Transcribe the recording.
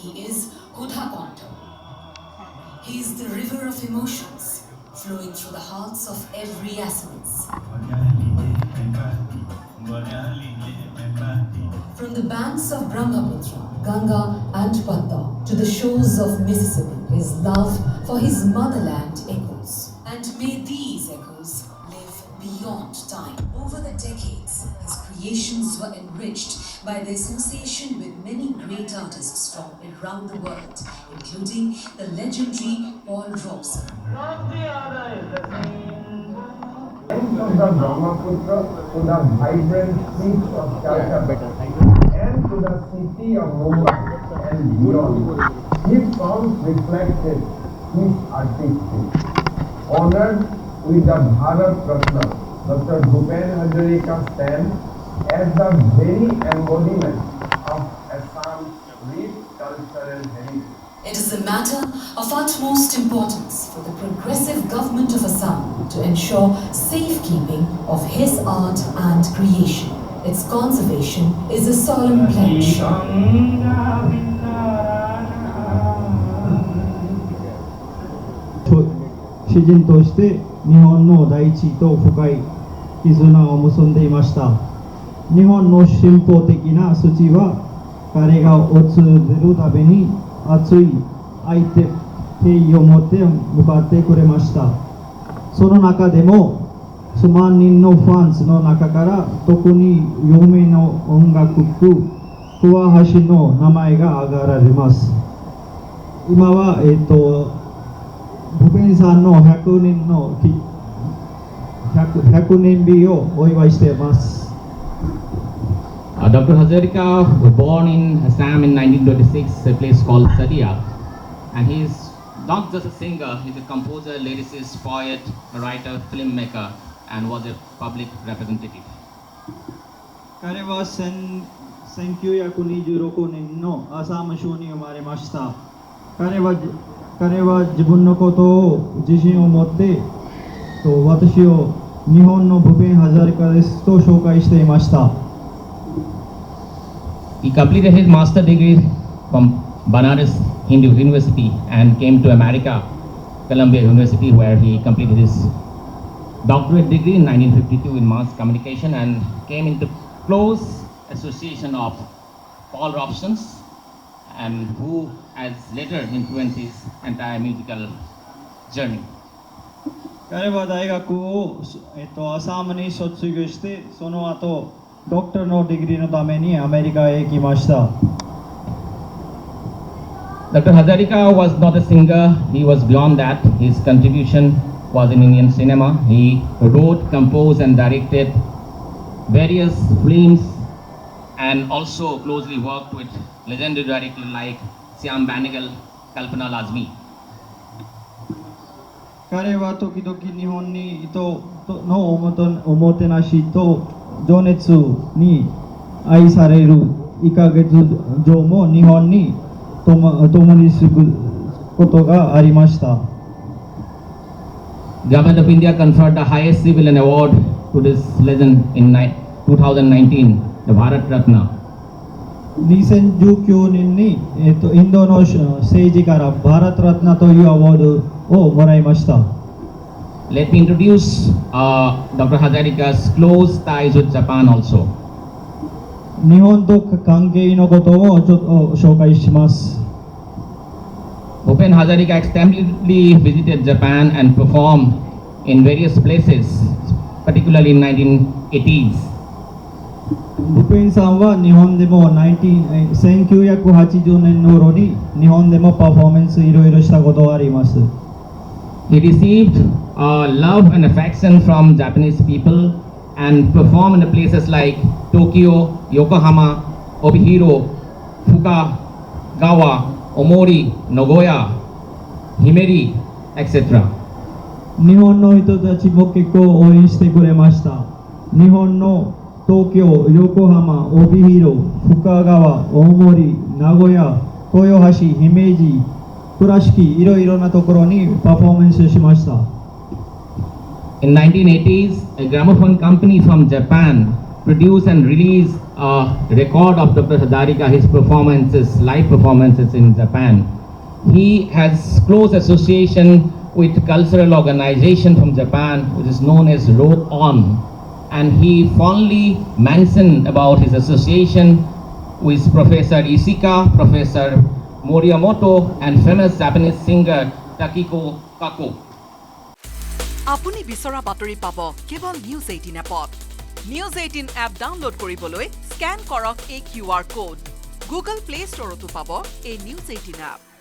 He is Hudha Konto. He is the river of emotions flowing through the hearts of every Assamese. From the banks of Brahmaputra, Ganga and Padma to the shores of Mississippi, his love for his motherland echoes. And may these echoes live beyond time. Over the decades, his creations were enriched by the association with many great artists from around the world, including the legendary Paul Robeson. From the Brahmaputra to the vibrant streets of Calcutta and to the city of Mumbai and beyond, his songs reflected his artistry. Honored with the Bharat Ratna, Dr. Bhupen Hazarika stands as the very embodiment of Assam's rich cultural heritage. It is a matter of utmost importance for the progressive government of Assam to ensure safekeeping of his art and creation. Its conservation is a solemn pledge. 詩人として日本の大地と深い絆を結んでいました。日本の進歩的な土は彼が訪れるたびに熱い愛と敬意を持って向かってくれました。その中でも数万人のファンズの中から特に有名な音楽家桑橋の名前が挙がられます。今はブペンさんの100年日をお祝いしています。Dr. Hazarika was born in Assam in 1926, a place called Sadia, and he is not just a singer, he is a composer, lyricist, poet, writer, filmmaker, and was a public representative. 彼は1926年のアサム州に生まれました。彼は自分のことを自信を持って私を日本のブペン・ハザリカですと紹介していました。He completed his master degree from Banaras Hindu University and came to America, Columbia University, where he completed his doctorate degree in 1952 in mass communication and came into close association of Paul Robeson, and who has later influenced his entire musical journey. 彼は大学を、アサムに卒業してその後ドクターのディグリーのためにアメリカへ行きました。Dr. Hazarika was not a singer, he was beyond that. His contribution was in Indian cinema. He wrote, composed and directed various films and also closely worked with legendary directors like Syam Benegal, Kalpana Lazmi. 彼は時々日本に人のおもてなしと情熱に愛される1ヶ月上も日本に共にすることがありました。Government of India conferred the highest civilian award to this legend in 2019, the Bharat Ratna. 2019年に、インドの政治からバラトラトナというアワードをもらいました。Let me introduce Dr. Hazarika's close ties with Japan also. 日本と関係のことをちょっと紹介します。Bhupen Hazarika extensively visited Japan and performed in various places, particularly in 1980s. ブペンさんは日本でも1980年の頃に日本でもパフォーマンスいろいろしたことがあります。He received love and affection from Japanese people and performed in places like Tokyo, Yokohama, Obihiro, Fukagawa, Omori, Nagoya, Himeri, etc. 日本の人たちも結構応援してくれました。日本の東京、横浜、帯広、深川、大森、名古屋、豊橋、姫路、倉敷、いろいろなところにパフォーマンスしました。In 1980s, a gramophone company from Japan produced and released record of Dr. Hajarika, his performances, live performances in Japan. He has close association with cultural organization from Japan, which is known as Road On. And he fondly mentioned about his association with Professor Ishika, Professor Morimoto, and famous Japanese singer Takiko Kako. আপুনি বিচৰা বাতৰি পাব কেৱল news 18 এপত news 18 app download কৰিবলৈ scan কৰক এই QR code Google play ষ্টৰতো পাব এই নিউজ 18 এপ